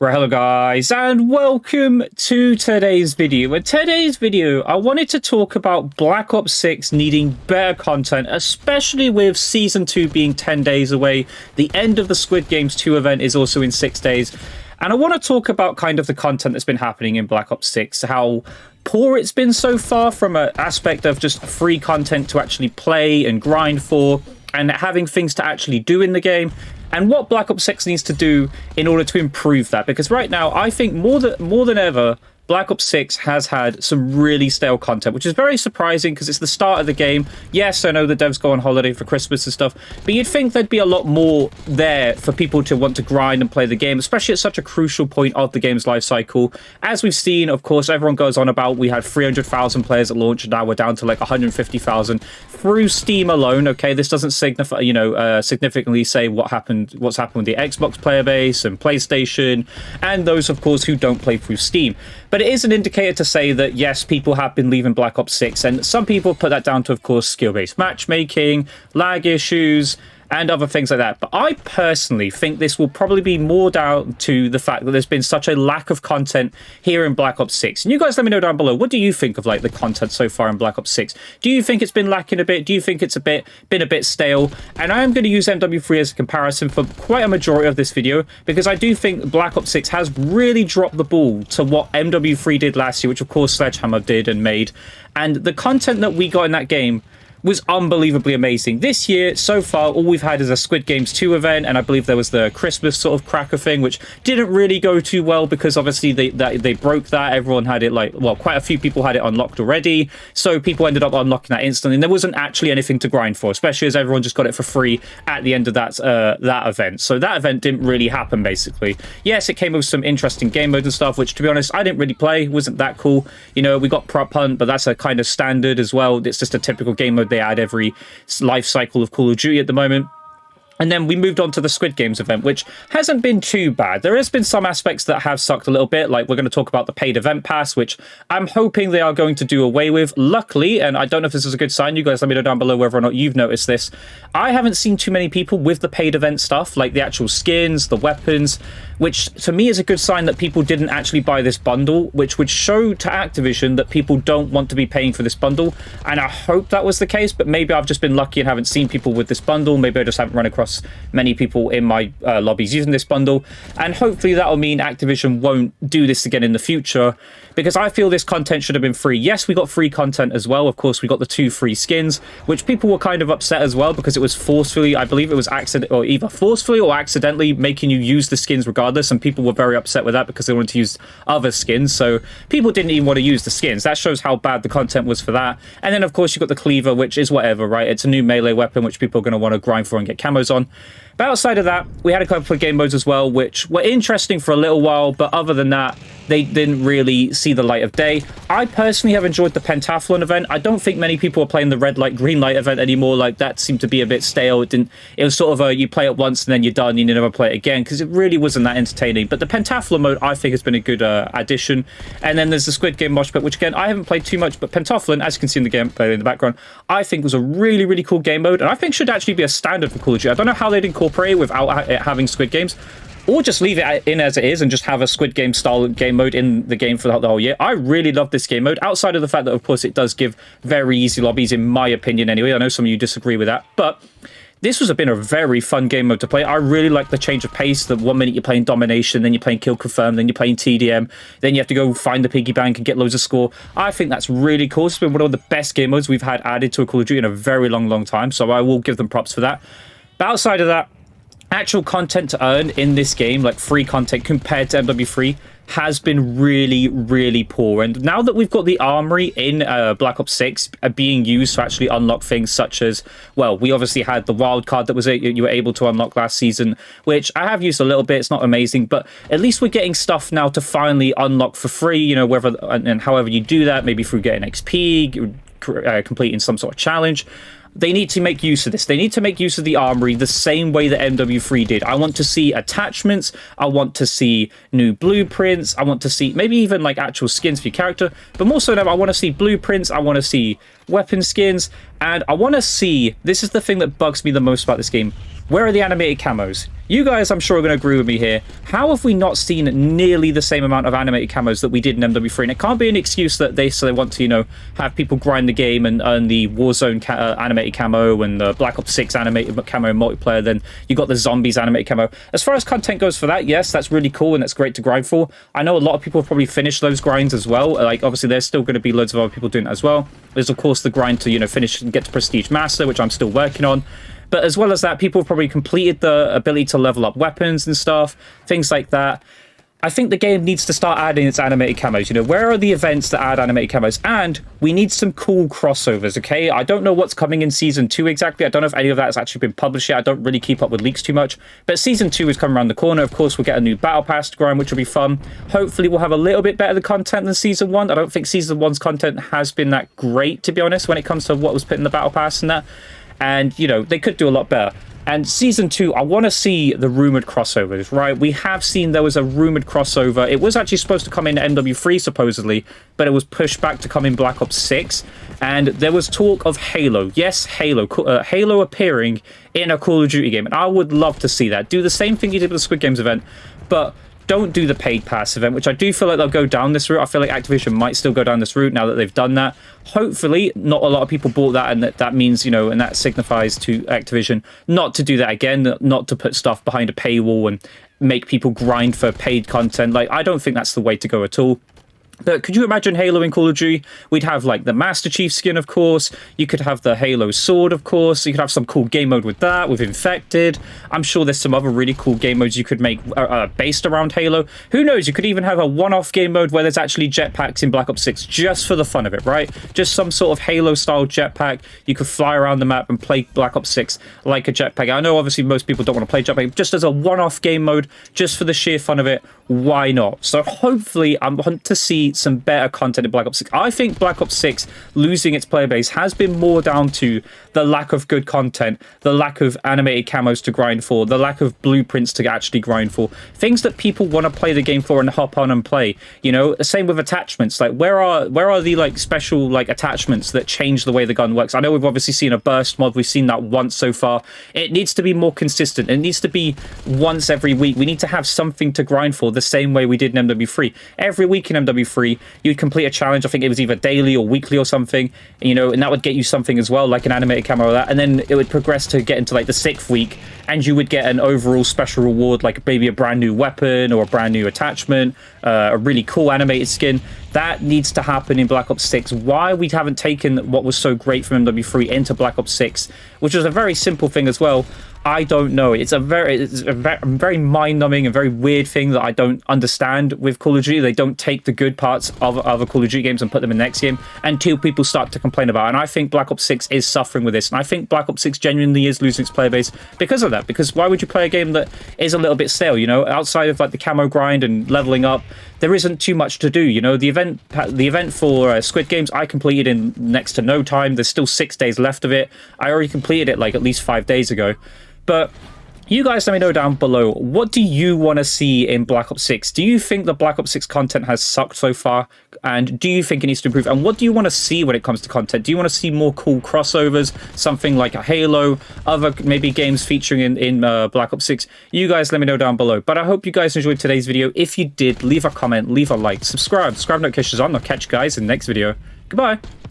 Right, hello guys, and welcome to today's video. In today's video, I wanted to talk about Black Ops 6 needing better content, especially with Season 2 being 10 days away. The end of the Squid Games 2 event is also in 6 days. And I want to talk about kind of the content that's been happening in Black Ops 6, how poor it's been so far from an aspect of just free content to actually play and grind for, and having things to actually do in the game, and what Black Ops 6 needs to do in order to improve that. Because right now, I think more than ever, Black Ops 6 has had some really stale content, which is very surprising because it's the start of the game. Yes, I know the devs go on holiday for Christmas and stuff, but you'd think there'd be a lot more there for people to want to grind and play the game, especially at such a crucial point of the game's life cycle. As we've seen, of course, everyone goes on about we had 300,000 players at launch, and now we're down to like 150,000 through Steam alone. Okay, this doesn't signify, significantly say what's happened with the Xbox player base and PlayStation, and those, of course, who don't play through Steam. But it is an indicator to say that, yes, people have been leaving Black Ops 6, and some people put that down to, of course, skill-based matchmaking, lag issues, and other things like that. But I personally think this will probably be more down to the fact that there's been such a lack of content here in Black Ops 6. And you guys let me know down below, what do you think of like the content so far in Black Ops 6? Do you think it's been lacking a bit? Do you think it's been a bit stale? And I am going to use MW3 as a comparison for quite a majority of this video, because I do think Black Ops 6 has really dropped the ball to what MW3 did last year, which of course Sledgehammer did and made. And the content that we got in that game was unbelievably amazing. This year, so far, all we've had is a Squid Games 2 event, and I believe there was the Christmas sort of cracker thing, which didn't really go too well because obviously they broke that. Everyone had it quite a few people had it unlocked already, so people ended up unlocking that instantly, and there wasn't actually anything to grind for, especially as everyone just got it for free at the end of that event. So that event didn't really happen, basically. Yes, it came with some interesting game modes and stuff, which, to be honest, I didn't really play. Wasn't that cool. You know, we got Prop Hunt, but that's a kind of standard as well. It's just a typical game mode they add every life cycle of Call of Duty at the moment. And then we moved on to the Squid Games event, which hasn't been too bad. There has been some aspects that have sucked a little bit, like we're going to talk about the paid event pass, which I'm hoping they are going to do away with. Luckily, and I don't know if this is a good sign, you guys let me know down below whether or not you've noticed this, I haven't seen too many people with the paid event stuff, like the actual skins, the weapons, which to me is a good sign that people didn't actually buy this bundle, which would show to Activision that people don't want to be paying for this bundle. And I hope that was the case, but maybe I've just been lucky and haven't seen people with this bundle. Maybe I just haven't run across many people in my lobbies using this bundle, and hopefully that'll mean Activision won't do this again in the future, because I feel this content should have been free. Yes, we got free content as well. Of course, we got the 2 free skins, which people were kind of upset as well because it was forcefully, I believe it was either forcefully or accidentally making you use the skins regardless, and people were very upset with that because they wanted to use other skins. So people didn't even want to use the skins. That shows how bad the content was for that. And then of course you got the cleaver, which is whatever, right? It's a new melee weapon which people are going to want to grind for and get camos on. But outside of that, we had a couple of game modes as well, which were interesting for a little while, but other than that, they didn't really see the light of day. I personally have enjoyed the pentathlon event. I don't think many people are playing the red light, green light event anymore. Like, that seemed to be a bit stale. It was sort of a, you play it once and then you're done, you never play it again, because it really wasn't that entertaining. But the pentathlon mode, I think, has been a good addition. And then there's the Squid Game mosh pit, which again, I haven't played too much, but pentathlon, as you can see in the gameplay in the background, I think was a really, really cool game mode, and I think should actually be a standard for Call of Duty. I don't know how they'd incorporate it without it having Squid Games, or just leave it in as it is and just have a Squid Game style game mode in the game for the whole year. I really love this game mode, outside of the fact that, of course, it does give very easy lobbies, in my opinion anyway. I know some of you disagree with that, but this been a very fun game mode to play. I really like the change of pace. That 1 minute you're playing domination, then you're playing kill confirm, then you're playing TDM, then you have to go find the piggy bank and get loads of score. I think that's really cool. It's been one of the best game modes we've had added to a Call of Duty in a very long time, so I will give them props for that. But outside of that, actual content to earn in this game, like free content compared to MW3, has been really, really poor. And now that we've got the armory in Black Ops 6 being used to actually unlock things such as, well, we obviously had the wild card that you were able to unlock last season, which I have used a little bit. It's not amazing, but at least we're getting stuff now to finally unlock for free, you know, whether and however you do that, maybe through getting XP, completing some sort of challenge. They need to make use of this. They need to make use of the armory the same way that MW3 did. I want to see attachments. I want to see new blueprints. I want to see maybe even like actual skins for your character. But more so than I want to see blueprints. I want to see weapon skins. And I want to see, this is the thing that bugs me the most about this game, Where are the animated camos? You guys, I'm sure, are going to agree with me here. How have we not seen nearly the same amount of animated camos that we did in MW3? And it can't be an excuse that they want to, you know, have people grind the game and earn the Warzone animated camo and the Black Ops 6 animated camo in multiplayer. Then you got the zombies animated camo. As far as content goes for that, yes, that's really cool and that's great to grind for. I know a lot of people have probably finished those grinds as well. Like, obviously, there's still going to be loads of other people doing it as well. There's, of course, the grind to, you know, finish and get to Prestige Master, which I'm still working on. But as well as that, people have probably completed the ability to level up weapons and stuff, things like that. I think the game needs to start adding its animated camos. You know, where are the events that add animated camos? And we need some cool crossovers, okay? I don't know what's coming in Season 2 exactly. I don't know if any of that has actually been published yet. I don't really keep up with leaks too much. But Season 2 is coming around the corner. Of course, we'll get a new Battle Pass to grind, which will be fun. Hopefully, we'll have a little bit better content than Season 1. I don't think Season 1's content has been that great, to be honest, when it comes to what was put in the Battle Pass and that. And, you know, they could do a lot better. And Season 2, I want to see the rumored crossovers, right? We have seen there was a rumored crossover. It was actually supposed to come in MW3, supposedly, but it was pushed back to come in Black Ops 6. And there was talk of Halo. Yes, Halo. Halo appearing in a Call of Duty game. And I would love to see that. Do the same thing you did with the Squid Games event, but don't do the paid pass event, which I do feel like they'll go down this route. I feel like Activision might still go down this route now that they've done that. Hopefully, not a lot of people bought that, and that means, you know, and that signifies to Activision not to do that again, not to put stuff behind a paywall and make people grind for paid content. Like, I don't think that's the way to go at all. But could you imagine Halo in Call of Duty? We'd have, like, the Master Chief skin, of course. You could have the Halo sword, of course. You could have some cool game mode with that, with Infected. I'm sure there's some other really cool game modes you could make based around Halo. Who knows? You could even have a one-off game mode where there's actually jetpacks in Black Ops 6 just for the fun of it, right? Just some sort of Halo-style jetpack. You could fly around the map and play Black Ops 6 like a jetpack. I know, obviously, most people don't want to play jetpack. Just as a one-off game mode, just for the sheer fun of it, why not? So hopefully, I want to see some better content in Black Ops 6. I think Black Ops 6 losing its player base has been more down to the lack of good content, the lack of animated camos to grind for, the lack of blueprints to actually grind for, things that people want to play the game for and hop on and play. You know, same with attachments. Like, where are the, like, special, like, attachments that change the way the gun works? I know we've obviously seen a burst mod. We've seen that once so far. It needs to be more consistent. It needs to be once every week. We need to have something to grind for the same way we did in MW3. Every week in MW3, you'd complete a challenge. I think it was either daily or weekly or something, you know, and that would get you something as well, like an animated camo or that. And then it would progress to get into, like, the 6th week, and you would get an overall special reward, like maybe a brand new weapon or a brand new attachment, a really cool animated skin. That needs to happen in Black Ops 6. Why we haven't taken what was so great from MW3 into Black Ops 6, which was a very simple thing as well, I don't know. It's a very mind-numbing and very weird thing that I don't understand with Call of Duty. They don't take the good parts of other Call of Duty games and put them in the next game until people start to complain about it. And I think Black Ops 6 is suffering with this. And I think Black Ops 6 genuinely is losing its player base because of that. Because why would you play a game that is a little bit stale, you know? Outside of, like, the camo grind and leveling up, there isn't too much to do, you know? The event for Squid Games, I completed in next to no time. There's still 6 days left of it. I already completed it, like, at least 5 days ago. But you guys let me know down below, what do you want to see in Black Ops 6? Do you think the Black Ops 6 content has sucked so far? And do you think it needs to improve? And what do you want to see when it comes to content? Do you want to see more cool crossovers? Something like a Halo, other maybe games featuring in Black Ops 6? You guys let me know down below. But I hope you guys enjoyed today's video. If you did, leave a comment, leave a like, subscribe notifications on. I'll catch you guys in the next video. Goodbye.